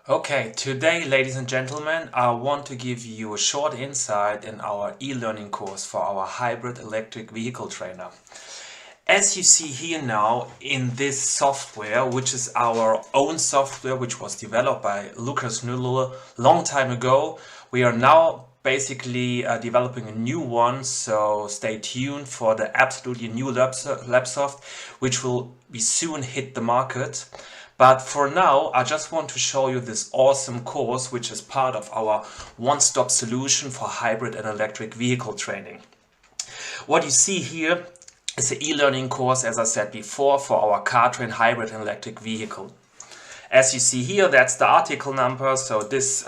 Okay, today, ladies and gentlemen, I want to give you a short insight in our e-learning course for our hybrid electric vehicle trainer. As you see here now in this software, which is our own software, which was developed by Lucas Nuller long time ago, we are now basically developing a new one, so stay tuned for the absolutely new Labsoft, which will be soon hit the market. But for now, I just want to show you this awesome course, which is part of our one-stop solution for hybrid and electric vehicle training. What you see here is an e-learning course, as I said before, for our CarTrain hybrid and electric vehicle. As you see here, that's the article number, so this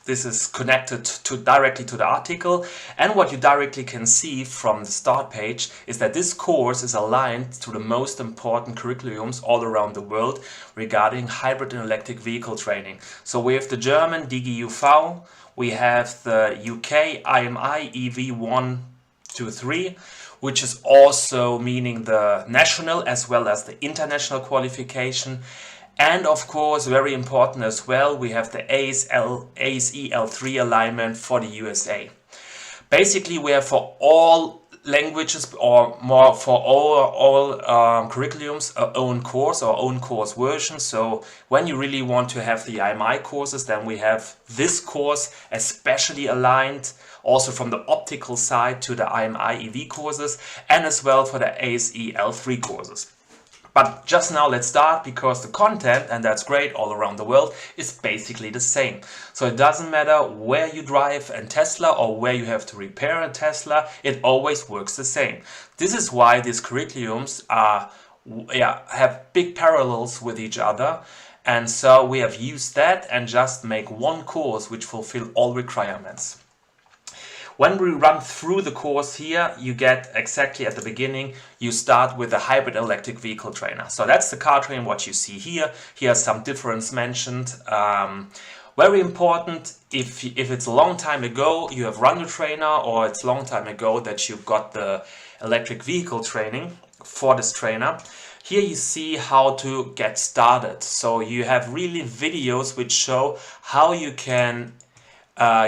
is connected directly to the article, and what you directly can see from the start page is that this course is aligned to the most important curriculums all around the world regarding hybrid and electric vehicle training. So we have the German DGUV, we have the UK IMI EV 123, which is also meaning the national as well as the international qualification. And of course, very important as well, we have the ASE L3 alignment for the USA. Basically, we have for all languages or more for all curriculums our own course or own course version. So when you really want to have the IMI courses, then we have this course especially aligned also from the optical side to the IMI EV courses and as well for the ASE L3 courses. But just now let's start, because the content, and that's great all around the world, is basically the same. So it doesn't matter where you drive a Tesla or where you have to repair a Tesla, it always works the same. This is why these curriculums have big parallels with each other. And so we have used that and just make one course which fulfill all requirements. When we run through the course here, you get exactly at the beginning, you start with the hybrid electric vehicle trainer. So that's the CarTrain, what you see here. Here are some differences mentioned. Very important, if it's a long time ago you have run the trainer, or it's a long time ago that you got the electric vehicle training for this trainer. Here you see how to get started. So you have really videos which show how you can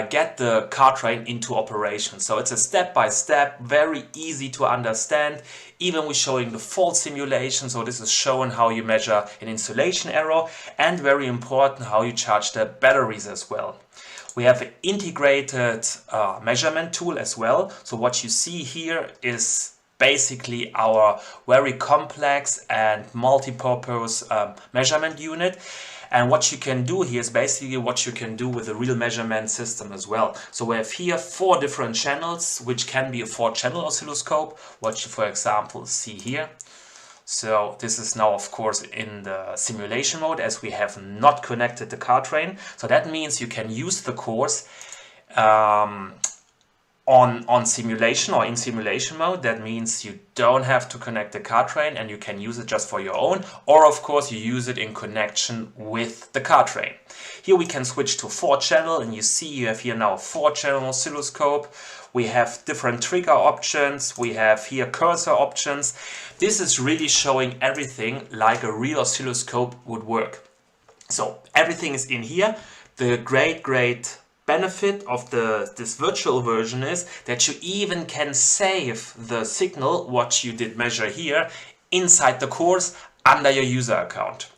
get the CarTrain into operation. So it's a step-by-step, very easy to understand. Even we're showing the fault simulation, so this is showing how you measure an insulation error, and very important, how you charge the batteries as well. We have an integrated measurement tool as well. So what you see here is basically our very complex and multi-purpose measurement unit. And what you can do here is basically what you can do with a real measurement system as well. So we have here 4 different channels, which can be a 4-channel oscilloscope, what you, for example, see here. So this is now, of course, in the simulation mode, as we have not connected the CarTrain. So that means you can use the course on simulation or in simulation mode. That means you don't have to connect the CarTrain and you can use it just for your own, or of course you use it in connection with the CarTrain. Here we can switch to 4-channel, and you see you have here now a 4-channel oscilloscope. We have different trigger options, we have here cursor options. This is really showing everything like a real oscilloscope would work. So everything is in here. The great benefit of this virtual version is that you even can save the signal what you did measure here inside the course under your user account.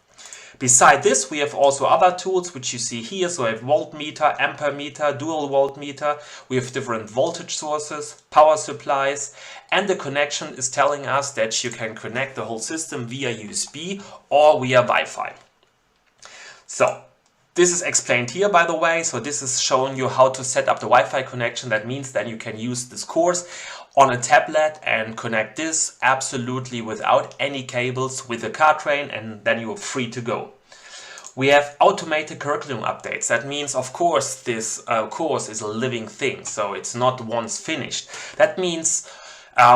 Beside this, we have also other tools which you see here. So we have voltmeter, ampere meter, dual voltmeter. We have different voltage sources, power supplies, and the connection is telling us that you can connect the whole system via USB or via Wi-Fi. So this is explained here, by the way. So this is showing you how to set up the Wi-Fi connection. That means that you can use this course on a tablet and connect this absolutely without any cables with the CarTrain, and then you are free to go. We have automated curriculum updates. That means, of course, this course is a living thing, so it's not once finished. That means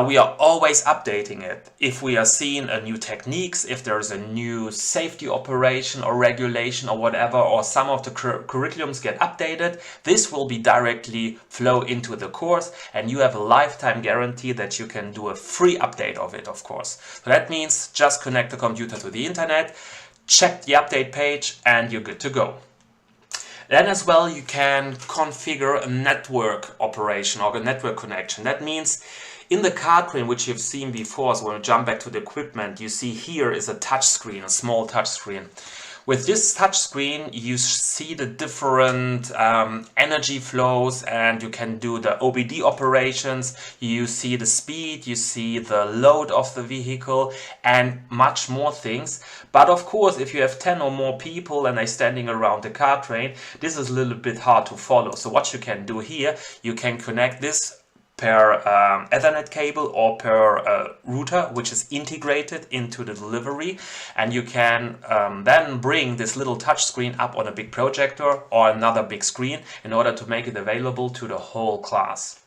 we are always updating it. If we are seeing a new techniques, if there is a new safety operation or regulation or whatever, or some of the curriculums get updated, this will be directly flow into the course, and you have a lifetime guarantee that you can do a free update of it, of course. So that means just connect the computer to the internet, check the update page, and you're good to go. Then as well you can configure a network operation or a network connection. That means in the CarTrain, which you've seen before, so when we jump back to the equipment, you see here is a touch screen, a small touch screen. With this touch screen you see the different energy flows, and you can do the OBD operations, you see the speed, you see the load of the vehicle and much more things. But of course if you have 10 or more people and they're standing around the CarTrain, this is a little bit hard to follow. So what you can do here, you can connect this per Ethernet cable or per router, which is integrated into the delivery, and you can then bring this little touch screen up on a big projector or another big screen in order to make it available to the whole class.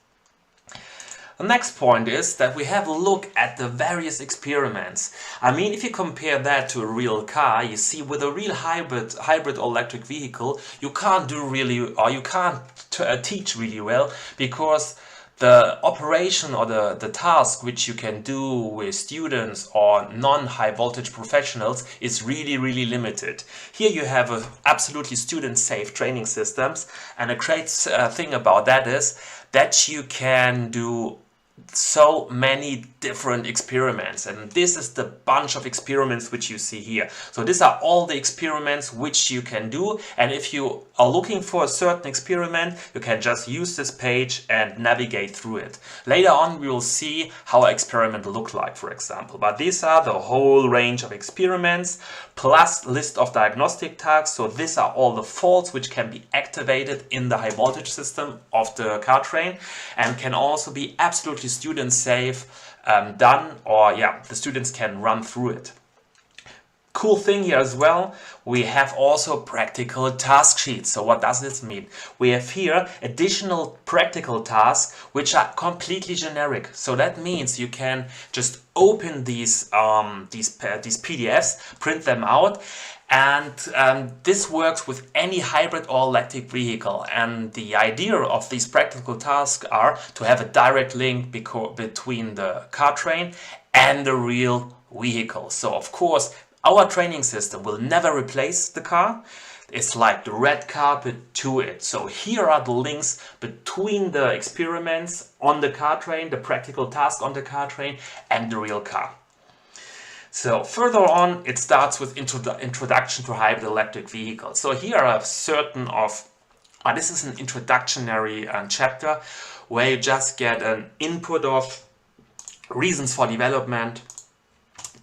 The next point is that we have a look at the various experiments. I mean, if you compare that to a real car, you see with a real hybrid electric vehicle, you can't do really, or you can't teach really well, because the operation or the task which you can do with students or non-high voltage professionals is really limited. Here you have a absolutely student-safe training systems, and a great thing about that is that you can do so many different experiments, and this is the bunch of experiments which you see here. So these are all the experiments which you can do, and if you are looking for a certain experiment, you can just use this page and navigate through it. Later on we will see how an experiment look like, for example, but these are the whole range of experiments plus list of diagnostic tasks. So these are all the faults which can be activated in the high voltage system of the CarTrain and can also be absolutely student safe done, or yeah, the students can run through it. Cool thing here as well, we have also practical task sheets. So what does this mean? We have here additional practical tasks which are completely generic. So that means you can just open these PDFs, print them out, and this works with any hybrid or electric vehicle. And the idea of these practical tasks are to have a direct link between the CarTrain and the real vehicle. So of course our training system will never replace the car. It's like the red carpet to it. So here are the links between the experiments on the CarTrain, the practical task on the CarTrain, and the real car. So further on, it starts with introduction to hybrid electric vehicles. So here are certain of, this is an introductory chapter where you just get an input of reasons for development,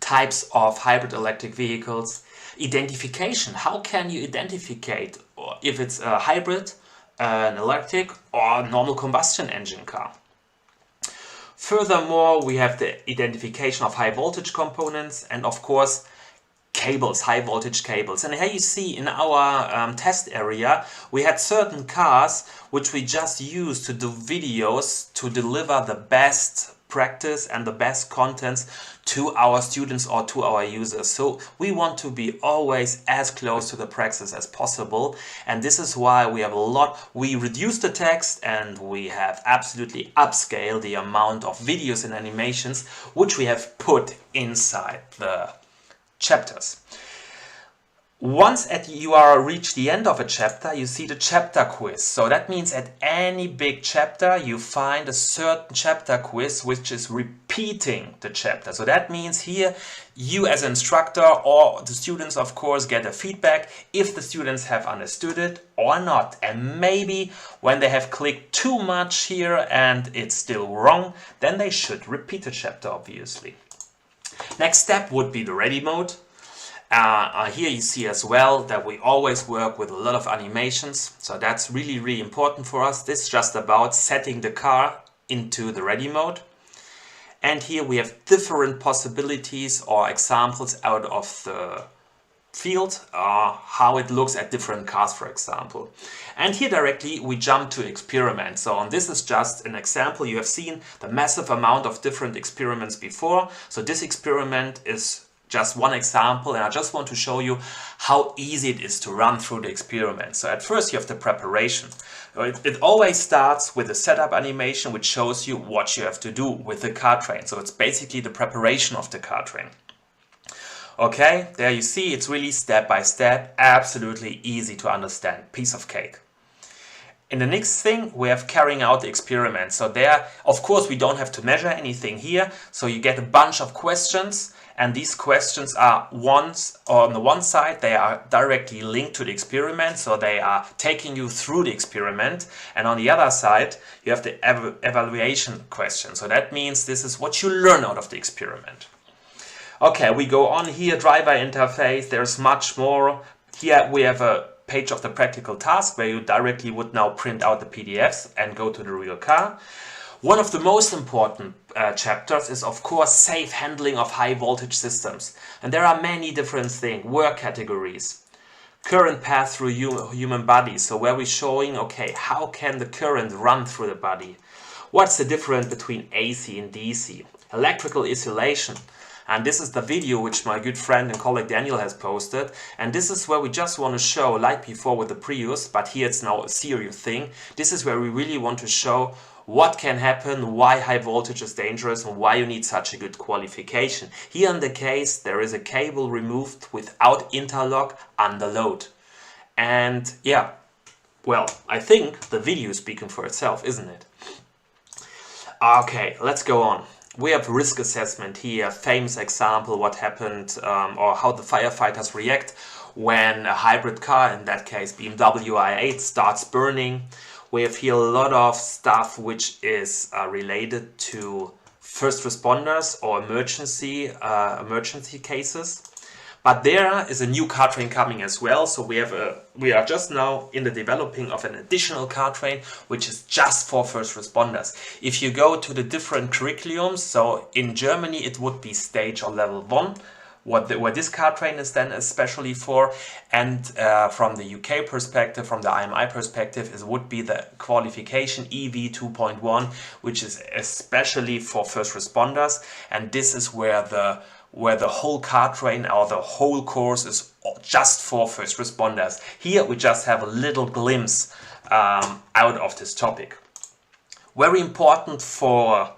types of hybrid electric vehicles, identification. How can you identify if it's a hybrid, an electric, or normal combustion engine car? Furthermore, we have the identification of high voltage components and of course cables, high voltage cables. And here you see in our test area, we had certain cars which we just used to do videos to deliver the best practice and the best contents to our students or to our users. So we want to be always as close to the practice as possible, and this is why we reduce the text and we have absolutely upscaled the amount of videos and animations which we have put inside the chapters. Once you reach the end of a chapter, you see the chapter quiz. So that means at any big chapter you find a certain chapter quiz which is repeating the chapter. So that means here you as an instructor or the students of course get a feedback if the students have understood it or not. And maybe when they have clicked too much here and it's still wrong, then they should repeat the chapter obviously. Next step would be the ready mode. Here you see as well that we always work with a lot of animations, so that's really important for us. This is just about setting the car into the ready mode. And here we have different possibilities or examples out of the field, how it looks at different cars, for example. And here directly we jump to experiment. So and this is just an example. You have seen the massive amount of different experiments before. So this experiment is just one example, and I just want to show you how easy it is to run through the experiment. So at first you have the preparation. It always starts with a setup animation which shows you what you have to do with the CarTrain. So it's basically the preparation of the CarTrain. Okay, there you see, it's really step by step, absolutely easy to understand, piece of cake. In the next thing, we have carrying out the experiment. So there, of course, we don't have to measure anything here. So you get a bunch of questions, and these questions are on the one side, they are directly linked to the experiment. So they are taking you through the experiment. And on the other side, you have the evaluation question. So that means this is what you learn out of the experiment. Okay, we go on here, driver interface, there's much more. Here we have a page of the practical task where you directly would now print out the PDFs and go to the real car. One of the most important chapters is of course safe handling of high voltage systems. And there are many different things, work categories, current path through human body. So where we're showing, okay, how can the current run through the body? What's the difference between AC and DC? Electrical isolation. And this is the video which my good friend and colleague Daniel has posted. And this is where we just want to show, like before with the Prius, but here it's now a serious thing. This is where we really want to show what can happen, why high voltage is dangerous, and why you need such a good qualification. Here in the case, there is a cable removed without interlock under load. And yeah, well, I think the video is speaking for itself, isn't it? Okay, let's go on. We have risk assessment here, famous example what happened or how the firefighters react when a hybrid car, in that case BMW i8, starts burning. We have here a lot of stuff which is related to first responders or emergency cases. But there is a new CarTrain coming as well, so we are just now in the developing of an additional CarTrain, which is just for first responders. If you go to the different curriculums, so in Germany it would be stage or level 1, what this CarTrain is then especially for, and from the UK perspective, from the IMI perspective, it would be the qualification EV 2.1, which is especially for first responders, and this is where the whole CarTrain or the whole course is just for first responders. Here we just have a little glimpse out of this topic. Very important for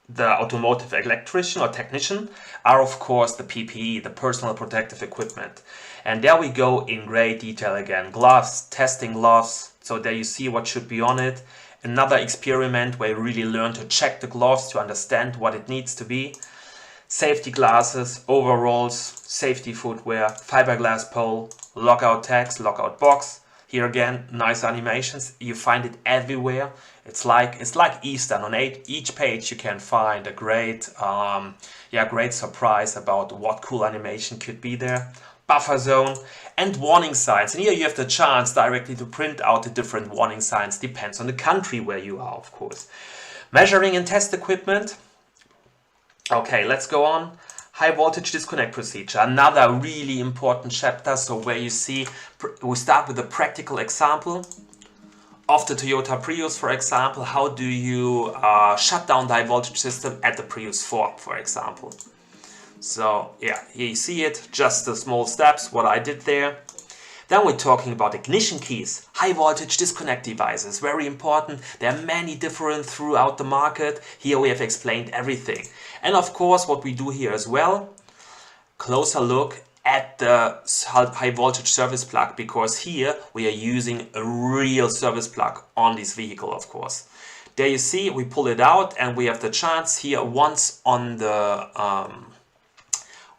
the automotive electrician or technician are of course the PPE, the personal protective equipment. And there we go in great detail again. Gloves, testing gloves, so there you see what should be on it. Another experiment where you really learn to check the gloves to understand what it needs to be. Safety glasses, overalls, safety footwear, fiberglass pole, lockout tags, lockout box. Here again, nice animations. You find it everywhere. It's like Eastern. On each page you can find a great surprise about what cool animation could be there. Buffer zone and warning signs. And here you have the chance directly to print out the different warning signs. Depends on the country where you are, of course. Measuring and test equipment. Okay, let's go on. High voltage disconnect procedure, another really important chapter. So where you see, we start with a practical example of the Toyota Prius, for example. How do you shut down the high voltage system at the Prius 4, for example? So yeah, here you see it, just the small steps, what I did there. Then we're talking about ignition keys, high voltage disconnect devices, very important. There are many different throughout the market. Here we have explained everything. And of course what we do here as well, closer look at the high voltage service plug, because here we are using a real service plug on this vehicle, of course. There you see, we pull it out and we have the chance here once on the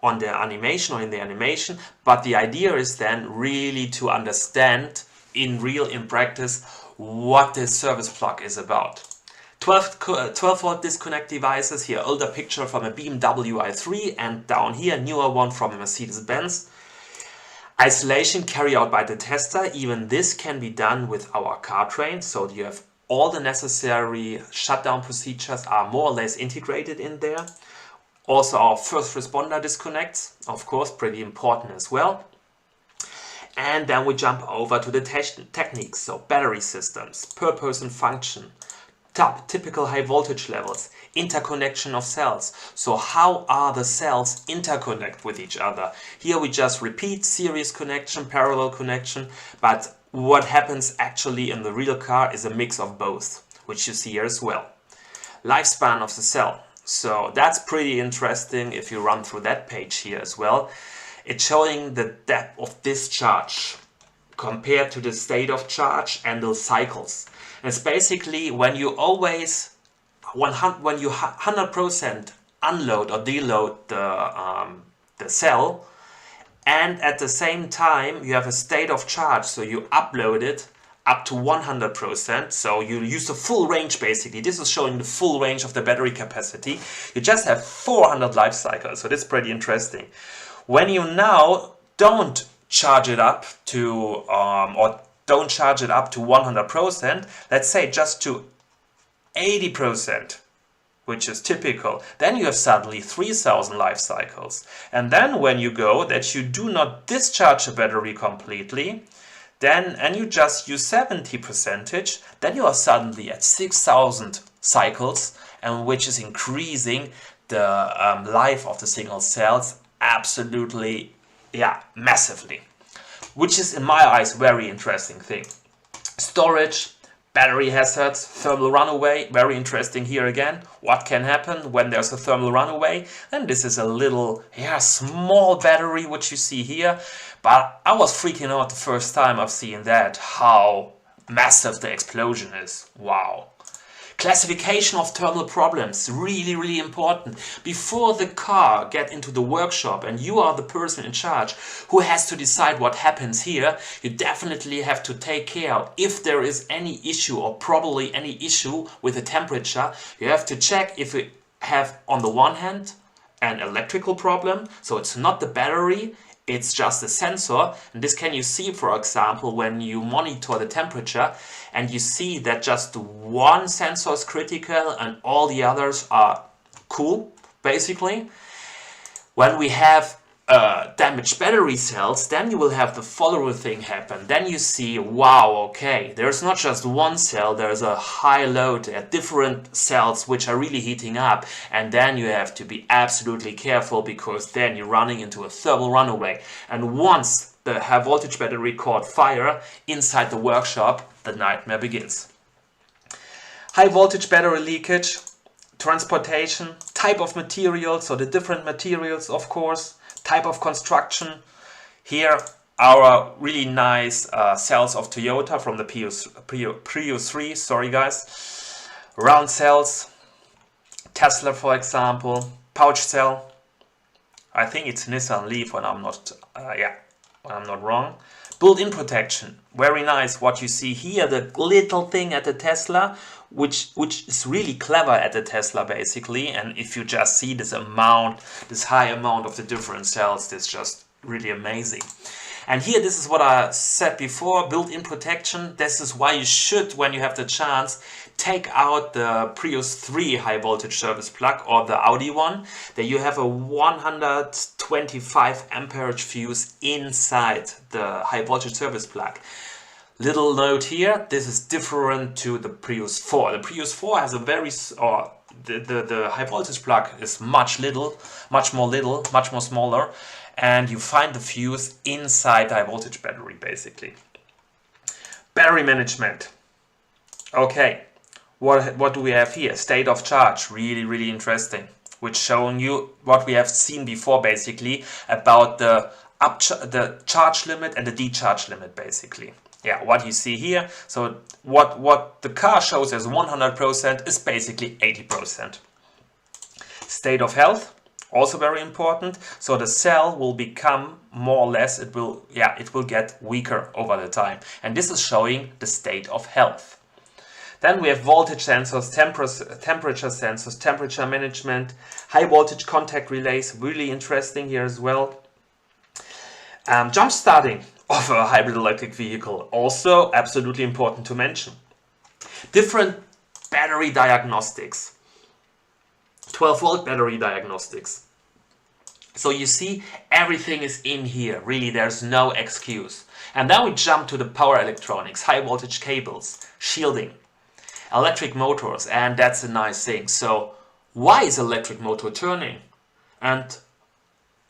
animation, but the idea is then really to understand in practice what this service plug is about. 12 volt disconnect devices, here older picture from a BMW i3 and down here newer one from a Mercedes-Benz. Isolation carried out by the tester, even this can be done with our CarTrain, so you have all the necessary shutdown procedures are more or less integrated in there. Also our first responder disconnects, of course, pretty important as well. And then we jump over to the techniques, so battery systems, purpose and function, typical high voltage levels, interconnection of cells. So how are the cells interconnect with each other? Here we just repeat series connection, parallel connection, but what happens actually in the real car is a mix of both, which you see here as well. Lifespan of the cell. So that's pretty interesting if you run through that page here as well. It's showing the depth of discharge compared to the state of charge and the cycles. And it's basically when you always, when you 100% unload or deload the cell, and at the same time you have a state of charge, so you upload it up to 100%, so you use the full range basically. This is showing the full range of the battery capacity. You just have 400 life cycles, so that's pretty interesting. When you now don't charge it up to, or don't charge it up to 100%, let's say just to 80%, which is typical, then you have suddenly 3000 life cycles. And then when you go that you do not discharge the battery completely, then, and you just use 70%, then you are suddenly at 6000 cycles, and which is increasing the life of the single cells absolutely, yeah, massively. Which is, in my eyes, very interesting thing. Storage, battery hazards, thermal runaway, very interesting here again. What can happen when there's a thermal runaway? And this is a little, yeah, small battery, which you see here. But I was freaking out the first time I've seen that, how massive the explosion is. Wow. Classification of thermal problems, really, really important. Before the car get into the workshop and you are the person in charge who has to decide what happens here, you definitely have to take care. If there is any issue or probably any issue with the temperature, you have to check if you have on the one hand an electrical problem, so it's not the battery, it's just a sensor. And this can you see, for example, when you monitor the temperature and you see that just one sensor is critical and all the others are cool, basically. When we have damaged battery cells, then you will have the following thing happen. Then you see, wow, okay, there's not just one cell, there's a high load at different cells which are really heating up, and then you have to be absolutely careful, because then you're running into a thermal runaway. And once the high voltage battery caught fire inside the workshop, the nightmare begins. High voltage battery leakage, transportation, type of materials, so the different materials, of course, type of construction. Here our really nice cells of Toyota from the Prius 3, sorry guys. Round cells, Tesla for example, pouch cell. I think it's Nissan Leaf when I'm not, when I'm not wrong. Built-in protection, very nice. What you see here, the little thing at the Tesla, which is really clever at the Tesla basically. And if you just see this amount, this high amount of the different cells, this is just really amazing. And here, this is what I said before, built-in protection. This is why you should, when you have the chance, take out the Prius 3 high voltage service plug or the Audi one. That you have a 125 amperage fuse inside the high voltage service plug. Little note here, this is different to the Prius 4. The Prius 4 has a very, the high voltage plug is much more smaller, and you find the fuse inside the high voltage battery basically. Battery management. Okay, what do we have here? State of charge, really interesting, which showing you what we have seen before basically about the charge limit and the decharge limit basically. Yeah, what you see here, so what the car shows as 100% is basically 80%. State of health, also very important. So the cell will become more or less, it will get weaker over the time. And this is showing the state of health. Then we have voltage sensors, temperature sensors, temperature management, high voltage contact relays, really interesting here as well. Jump starting of a hybrid electric vehicle, also absolutely important to mention. Different battery diagnostics, 12-volt battery diagnostics. So you see, everything is in here, really there's no excuse. And then we jump to the power electronics, high voltage cables, shielding, electric motors, and that's a nice thing. So why is electric motor turning? And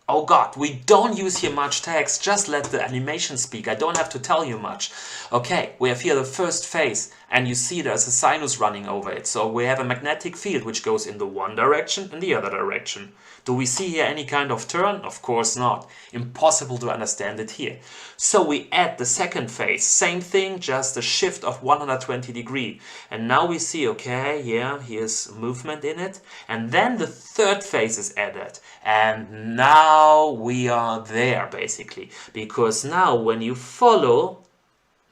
oh god, we don't use here much text, just let the animation speak, I don't have to tell you much. Okay, we have here the first phase, and you see there's a sinus running over it. So we have a magnetic field which goes in the one direction and the other direction. Do we see here any kind of turn? Of course not. Impossible to understand it here. So we add the second phase. Same thing, just a shift of 120 degrees. And now we see, okay, yeah, here's movement in it. And then the third phase is added. And now we are there, basically. Because now when you follow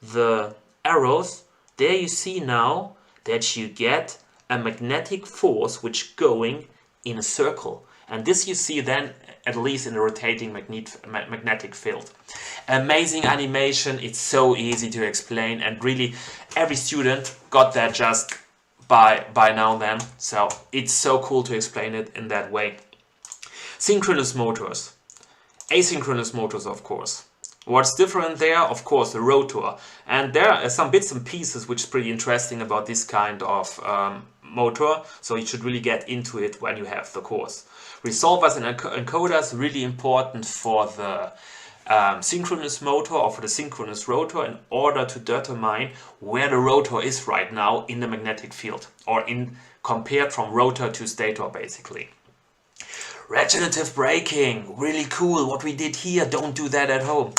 the arrows, there you see now that you get a magnetic force which going in a circle. And this you see then at least in the rotating magnetic field. Amazing animation, it's so easy to explain, and really every student got that just by now then. So it's so cool to explain it in that way. Synchronous motors, asynchronous motors of course. What's different there? Of course the rotor. And there are some bits and pieces which is pretty interesting about this kind of motor, so you should really get into it when you have the course. Resolvers and encoders really important for the synchronous motor or for the synchronous rotor in order to determine where the rotor is right now in the magnetic field, or in compared from rotor to stator basically. Regenerative braking, really cool what we did here. Don't do that at home.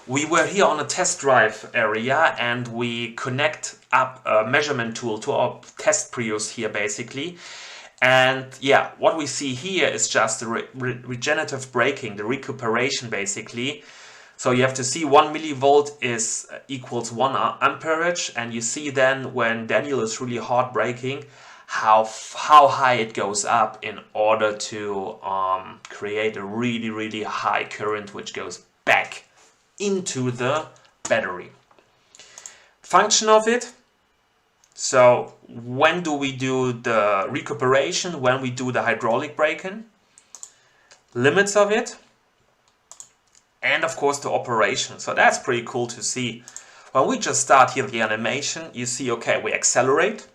We were here on a test drive area and we connect up a measurement tool to our test Prius here basically. And yeah, what we see here is just the regenerative braking, the recuperation basically. So you have to see 1 millivolt is equals 1 amperage, and you see then when Daniel is really hard braking how high it goes up in order to create a really high current which goes back into the battery. Function of it. So when do we do the recuperation? When we do the hydraulic braking. Limits of it. And of course the operation. So that's pretty cool to see. When we just start here the animation, you see, okay, we accelerate.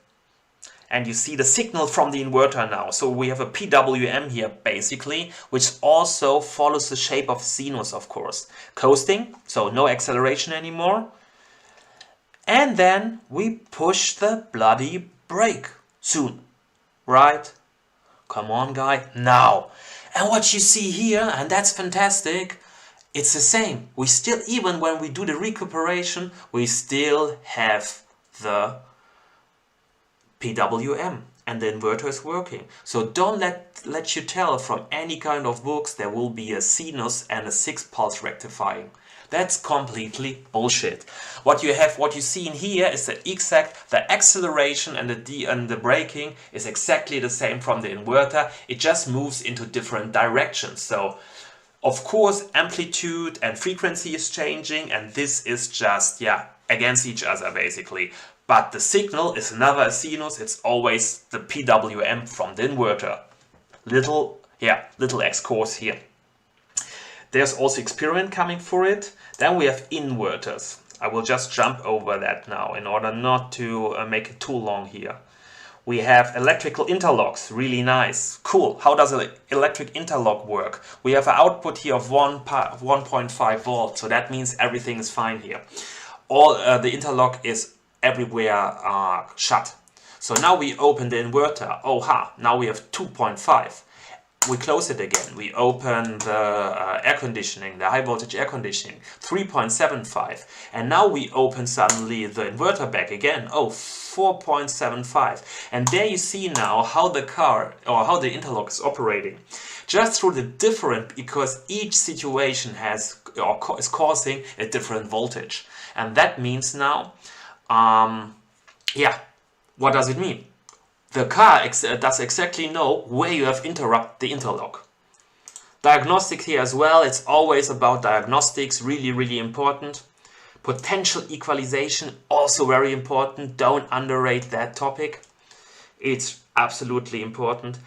And you see the signal from the inverter now. So we have a PWM here basically, which also follows the shape of sinus, of course. Coasting, so no acceleration anymore. And then we push the bloody brake soon, right? Come on, guy, now. And what you see here, and that's fantastic, it's the same. We still, even when we do the recuperation, we still have the PWM and the inverter is working. So don't let you tell from any kind of books there will be a sinus and a 6-pulse rectifying. That's completely bullshit. What you see in here is the acceleration and the braking is exactly the same from the inverter. It just moves into different directions. So of course amplitude and frequency is changing, and this is just, yeah, against each other basically. But the signal is never a sinus, it's always the PWM from the inverter. Little X-course here. There's also experiment coming for it. Then we have inverters. I will just jump over that now in order not to make it too long here. We have electrical interlocks, really nice. Cool, how does an electric interlock work? We have an output here of 1.5 volts, so that means everything is fine here. All the interlock is everywhere shut. So now we open the inverter. Now we have 2.5. We close it again. We open the air conditioning, the high voltage air conditioning, 3.75. And now we open suddenly the inverter back again. 4.75. And there you see now how the car or how the interlock is operating. Just through the different, because each situation has or is causing a different voltage. And that means now, what does it mean? The car does exactly know where you have interrupt the interlock. Diagnostics here as well, it's always about diagnostics, really important. Potential equalization, also very important, don't underrate that topic. It's absolutely important.